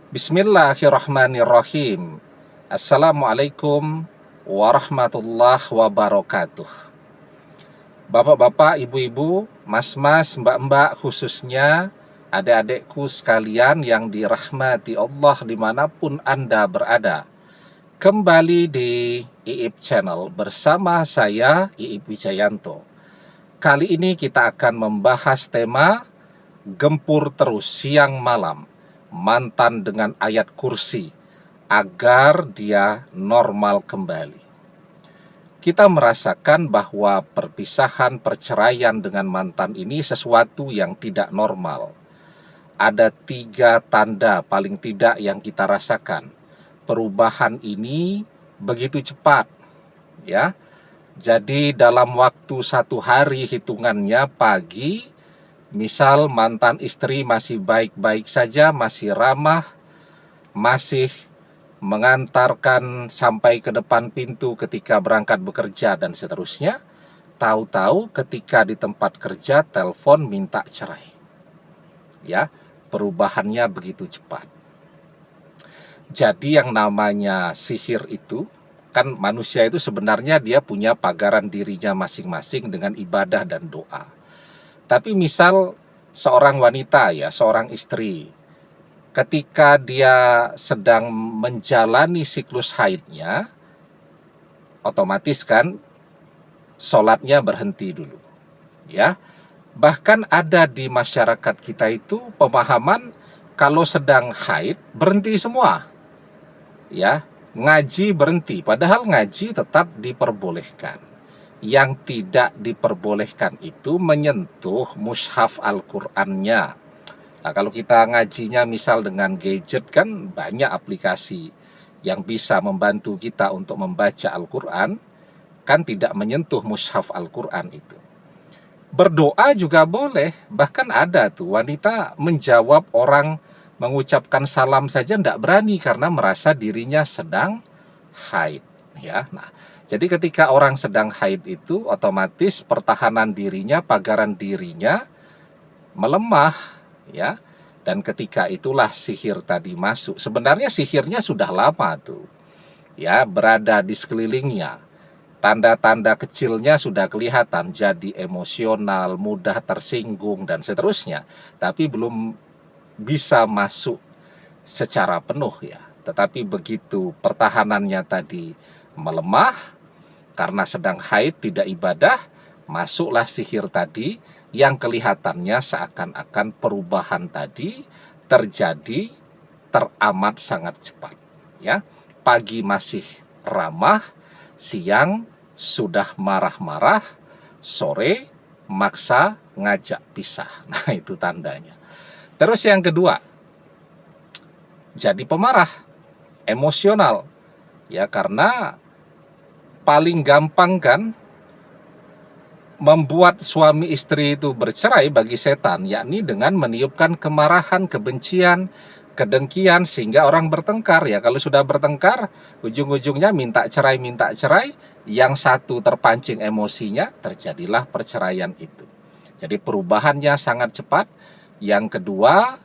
Bismillahirrahmanirrahim. Assalamualaikum warahmatullahi wabarakatuh. Bapak-bapak, ibu-ibu, mas-mas, mbak-mbak, khususnya adik-adikku sekalian yang dirahmati Allah dimanapun Anda berada. Kembali di IIP Channel bersama saya, IIP Wijayanto. Kali ini kita akan membahas tema Gempur terus siang malam mantan dengan ayat kursi agar dia normal kembali. Kita merasakan bahwa perpisahan perceraian dengan mantan ini sesuatu yang tidak normal. Ada 3 tanda paling tidak yang kita rasakan. Perubahan ini begitu cepat, ya. Jadi dalam waktu 1 hari hitungannya pagi, misal mantan istri masih baik-baik saja, masih ramah, masih mengantarkan sampai ke depan pintu ketika berangkat bekerja dan seterusnya. Tahu-tahu ketika di tempat kerja telepon minta cerai. Ya, perubahannya begitu cepat. Jadi yang namanya sihir itu, kan manusia itu sebenarnya dia punya pagaran dirinya masing-masing dengan ibadah dan doa. Tapi misal seorang wanita ya, seorang istri, ketika dia sedang menjalani siklus haidnya, otomatis kan sholatnya berhenti dulu. Ya, bahkan ada di masyarakat kita itu pemahaman kalau sedang haid berhenti semua. Ya, ngaji berhenti, padahal ngaji tetap diperbolehkan. Yang tidak diperbolehkan itu menyentuh mushaf Al-Qur'annya. Nah, kalau kita ngajinya misal dengan gadget kan banyak aplikasi yang bisa membantu kita untuk membaca Al-Qur'an, kan tidak menyentuh mushaf Al-Qur'an itu. Berdoa juga boleh, bahkan ada tuh wanita menjawab orang mengucapkan salam saja tidak berani karena merasa dirinya sedang haid, ya. Nah, jadi ketika orang sedang haid itu otomatis pertahanan dirinya, pagaran dirinya melemah, ya. Dan ketika itulah sihir tadi masuk. Sebenarnya sihirnya sudah lama tuh, ya, berada di sekelilingnya. Tanda-tanda kecilnya sudah kelihatan, jadi emosional, mudah tersinggung dan seterusnya. Tapi belum bisa masuk secara penuh ya. Tetapi begitu pertahanannya tadi melemah karena sedang haid tidak ibadah, masuklah sihir tadi yang kelihatannya seakan-akan perubahan tadi terjadi teramat sangat cepat ya. Pagi masih ramah, siang sudah marah-marah, sore maksa ngajak pisah. Nah, itu tandanya. Terus yang kedua, jadi pemarah, emosional. Ya, karena paling gampang kan membuat suami istri itu bercerai bagi setan, yakni dengan meniupkan kemarahan, kebencian, kedengkian sehingga orang bertengkar. Ya, kalau sudah bertengkar, ujung-ujungnya minta cerai, yang satu terpancing emosinya, terjadilah perceraian itu. Jadi perubahannya sangat cepat. Yang kedua,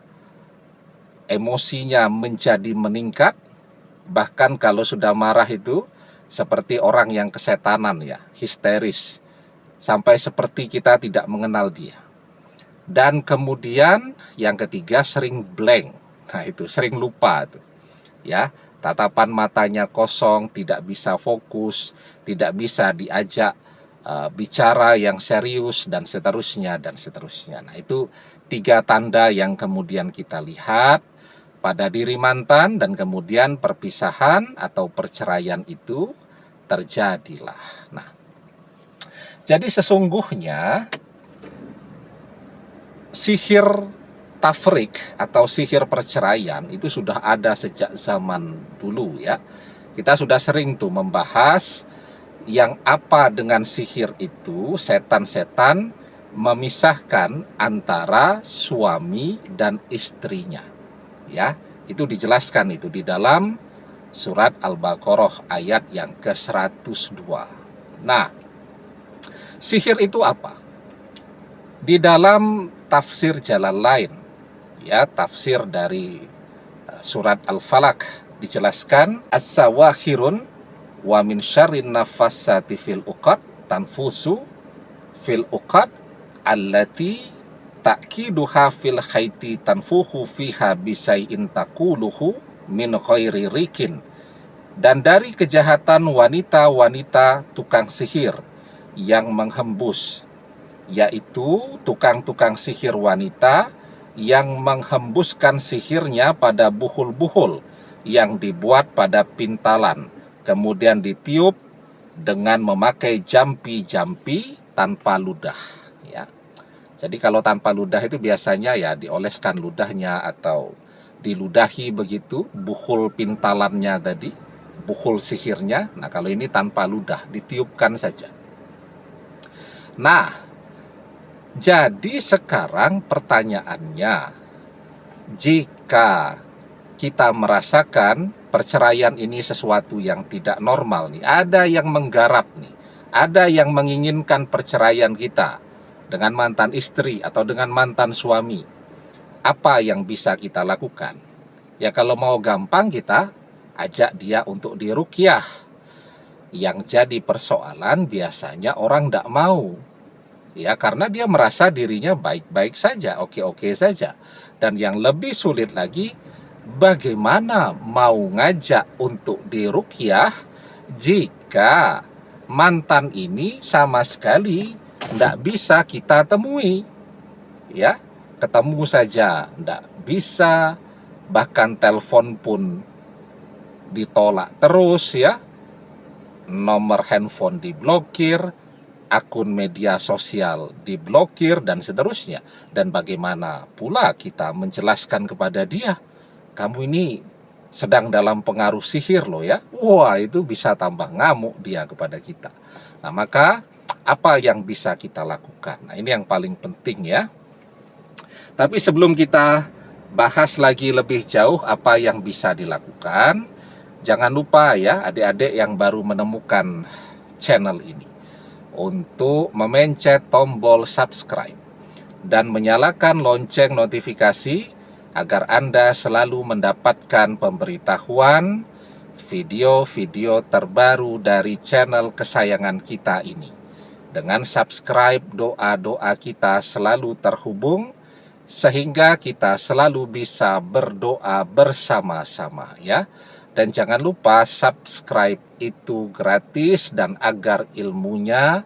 emosinya menjadi meningkat, bahkan kalau sudah marah itu seperti orang yang kesetanan ya, histeris, sampai seperti kita tidak mengenal dia. Dan kemudian yang ketiga sering blank. Nah, itu sering lupa tuh. Ya, tatapan matanya kosong, tidak bisa fokus, tidak bisa diajak bicara yang serius dan seterusnya dan seterusnya. Nah, itu 3 tanda yang kemudian kita lihat pada diri mantan dan kemudian perpisahan atau perceraian itu terjadilah. Nah, jadi sesungguhnya sihir tafrik atau sihir perceraian itu sudah ada sejak zaman dulu ya. Kita sudah sering tuh membahas yang apa dengan sihir itu, setan-setan memisahkan antara suami dan istrinya. Ya, itu dijelaskan itu di dalam surat Al-Baqarah ayat yang ke-102. Nah, sihir itu apa? Di dalam tafsir Jalalain, ya, tafsir dari surat Al-Falaq dijelaskan as-sawakhirun wa min syarrin nafassati fil uqad tanfusu fil uqad allati ta'kiduha fil khayti tanfuhu fiha bisai'in taquluhu min ghairi rikin. Dan dari kejahatan wanita-wanita tukang sihir yang menghembus, yaitu tukang-tukang sihir wanita yang menghembuskan sihirnya pada buhul-buhul yang dibuat pada pintalan, kemudian ditiup dengan memakai jampi-jampi tanpa ludah, ya. Jadi kalau tanpa ludah itu biasanya ya dioleskan ludahnya atau diludahi begitu buhul pintalannya tadi, buhul sihirnya. Nah, kalau ini tanpa ludah, ditiupkan saja. Nah, jadi sekarang pertanyaannya, jika kita merasakan perceraian ini sesuatu yang tidak normal nih, ada yang menggarap nih, ada yang menginginkan perceraian kita dengan mantan istri atau dengan mantan suami, apa yang bisa kita lakukan? Ya kalau mau gampang kita ajak dia untuk diruqyah. Yang jadi persoalan biasanya orang tidak mau. Ya, karena dia merasa dirinya baik-baik saja, oke-oke saja. Dan yang lebih sulit lagi, bagaimana mau ngajak untuk diruqyah jika mantan ini sama sekali tidak bisa kita temui. Ya, ketemu saja tidak bisa, bahkan telepon pun ditolak terus, ya. Nomor handphone diblokir, akun media sosial diblokir, dan seterusnya. Dan bagaimana pula kita menjelaskan kepada dia, kamu ini sedang dalam pengaruh sihir loh ya. Wah, itu bisa tambah ngamuk dia kepada kita. Nah, maka apa yang bisa kita lakukan? Nah, ini yang paling penting ya. Tapi sebelum kita bahas lagi lebih jauh apa yang bisa dilakukan, jangan lupa ya adik-adik yang baru menemukan channel ini untuk memencet tombol subscribe dan menyalakan lonceng notifikasi agar Anda selalu mendapatkan pemberitahuan video-video terbaru dari channel kesayangan kita ini. Dengan subscribe, doa-doa kita selalu terhubung sehingga kita selalu bisa berdoa bersama-sama ya. Dan jangan lupa subscribe itu gratis dan agar ilmunya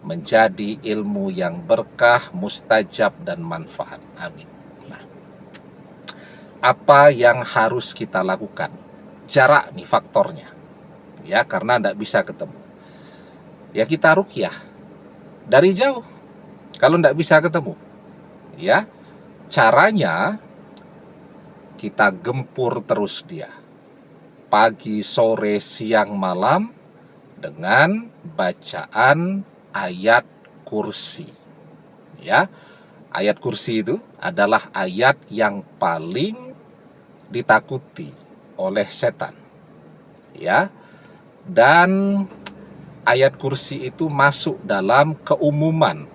menjadi ilmu yang berkah, mustajab, dan manfaat. Amin. Nah, apa yang harus kita lakukan? Jarak nih faktornya. Ya, karena tidak bisa ketemu. Ya kita ruqyah dari jauh. Kalau tidak bisa ketemu. Ya, caranya kita gempur terus dia. Pagi, sore, siang, malam dengan bacaan ayat kursi. Ya, ayat kursi itu adalah ayat yang paling ditakuti oleh setan. Ya, dan ayat kursi itu masuk dalam keumuman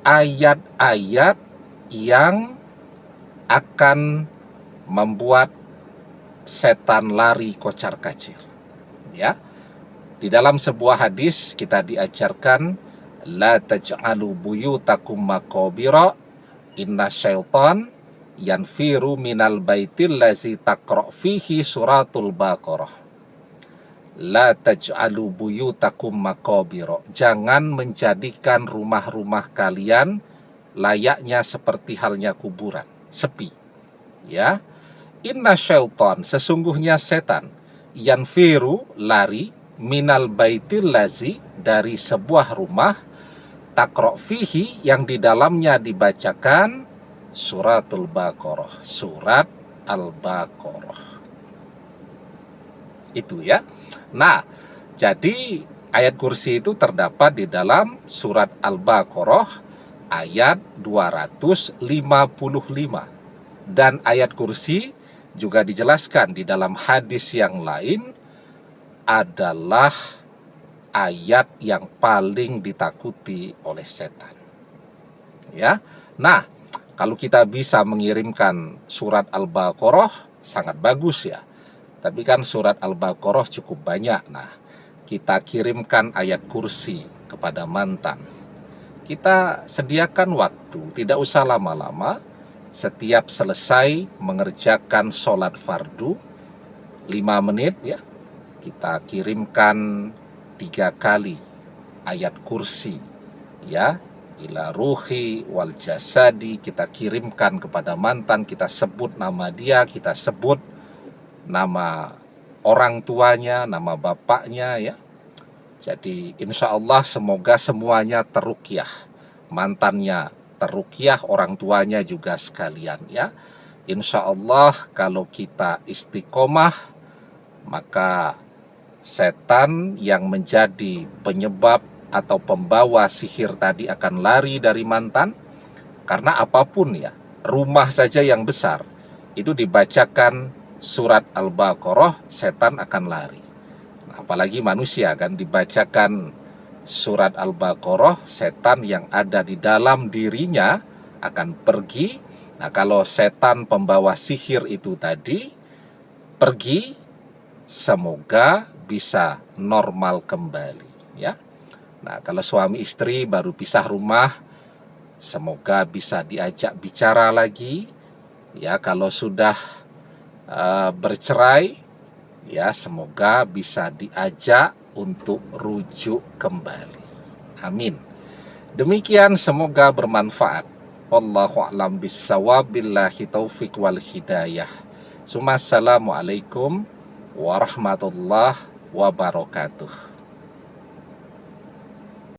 ayat-ayat yang akan membuat setan lari kocar-kacir. Ya, di dalam sebuah hadis kita diajarkan la taj'alu buyutakum maqabira inna syaitan yanfiru minal baitil lazi taqra' fihi suratul baqarah. La taj'alu buyutakum maqabira, jangan menjadikan rumah-rumah kalian layaknya seperti halnya kuburan, sepi. Ya, inna syaitan, sesungguhnya setan, yanfiru, lari, minal baitil lazi, dari sebuah rumah, taqra' fihi, yang di dalamnya dibacakan suratul baqarah, surat al-baqarah. Itu ya. Nah, jadi ayat kursi itu terdapat di dalam surat al-baqarah ayat 255. Dan ayat kursi juga dijelaskan di dalam hadis yang lain adalah ayat yang paling ditakuti oleh setan. Ya. Nah, Kalau kita bisa mengirimkan surat Al-Baqarah, sangat bagus ya. Tapi kan surat Al-Baqarah cukup banyak. Nah, kita kirimkan ayat kursi kepada mantan. Kita sediakan waktu, tidak usah lama-lama. Setiap selesai mengerjakan sholat fardu, 5 menit ya, kita kirimkan 3 kali ayat kursi ya, ila ruhi wal jasadi, kita kirimkan kepada mantan, kita sebut nama dia, kita sebut nama orang tuanya, nama bapaknya ya. Jadi insya Allah semoga semuanya teruqyah, mantannya teruqyah, orang tuanya juga sekalian ya. Insya Allah kalau kita istiqomah, maka setan yang menjadi penyebab atau pembawa sihir tadi akan lari dari mantan. Karena apapun ya, rumah saja yang besar itu dibacakan surat Al-Baqarah, setan akan lari. Nah, apalagi manusia kan, dibacakan surat Al-Baqarah, setan yang ada di dalam dirinya akan pergi. Nah, kalau setan pembawa sihir itu tadi pergi, semoga bisa normal kembali ya. Nah, kalau suami istri baru pisah rumah, semoga bisa diajak bicara lagi ya. Kalau sudah bercerai ya, semoga bisa diajak untuk rujuk kembali. Amin. Demikian, semoga bermanfaat. Wallahu a'lam bissawab, billahi taufik wal hidayah. Assalamualaikum warahmatullahi wabarakatuh.